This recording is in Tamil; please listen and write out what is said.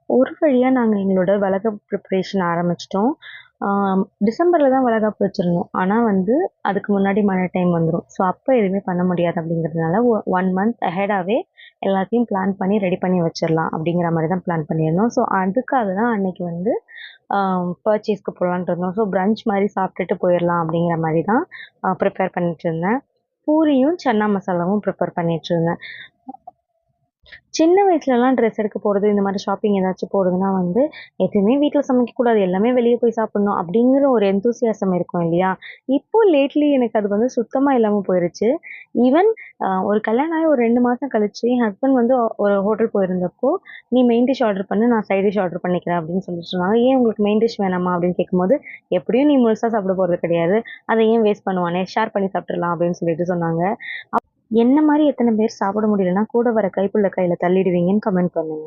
ஒரு வழியாக நாங்கள் எங்களோட வளகாப்பு ப்ரிப்ரேஷன் ஆரம்பிச்சிட்டோம். டிசம்பரில் தான் வளகாப்பு வச்சுருந்தோம். ஆனால் வந்து அதுக்கு முன்னாடி மழை டைம் வந்துடும். ஸோ அப்போ எதுவுமே பண்ண முடியாது அப்படிங்கிறதுனால 1 மந்த் அஹெடாகவே எல்லாத்தையும் பிளான் பண்ணி ரெடி பண்ணி வச்சிடலாம் அப்படிங்கிற மாதிரி தான் பிளான் பண்ணியிருந்தோம். ஸோ அதுக்காக தான் அன்னைக்கு வந்து பர்ச்சேஸ்க்கு போகலான்ட்டு இருந்தோம். ஸோ பிரன்ச் மாதிரி சாப்பிட்டுட்டு போயிடலாம் அப்படிங்கிற மாதிரி தான் ப்ரிப்பேர் பண்ணிட்டு இருந்தேன். பூரியும் சன்னா மசாலாவும் ப்ரிப்பேர் பண்ணிட்டு இருந்தேன். சின்ன வயசுலலாம் ட்ரெஸ் எடுக்க போறது, இந்த மாரி ஷாப்பிங் ஏதாச்சும் போறதுன்னா வந்து, எதுவுமே வீட்ல சமைக்கக்கூடாது. எல்லாமே வெளிய போய் சாப்பிடணும் அப்படிங்கிற ஒரு எந்தூசியாசம் இருக்கும் இல்லையா? இப்போ லேட்லி எனக்கு அது வந்து சுத்தமா இல்லாம போயிருச்சு. ஈவன் ஒரு கல்யாணம் ஆகி ஒரு 2 மாசம் கழிச்சு என் ஹஸ்பண்ட் வந்து ஒரு ஹோட்டல் போயிருந்தப்போ, "நீ மெயின் டிஷ் ஆர்டர் பண்ணு. நான் சைட் டிஷ் ஆர்டர் பண்ணிக்கிறேன்" அப்படின்னு சொல்லிட்டு சொன்னாங்க. "ஏன் உங்களுக்கு மெயின் டிஷ் வேணாமா?" அப்படின்னு கேட்கும்போது, "எப்படியும் நீ முழுசா சாப்பிட போறது கிடையாது. அத ஏன் வேஸ்ட் பண்ணுவானே, ஷேர் பண்ணி சாப்பிட்டுறலாம்" அப்படின்னு சொல்லிட்டு சொன்னாங்க. என்ன மாரி எத்தன பேர் சாப்பிட முடியலன்னா, கூட வர கைப்புள்ள கையில தள்ளிடுவீங்கன்னு கமெண்ட் பண்ணுங்க.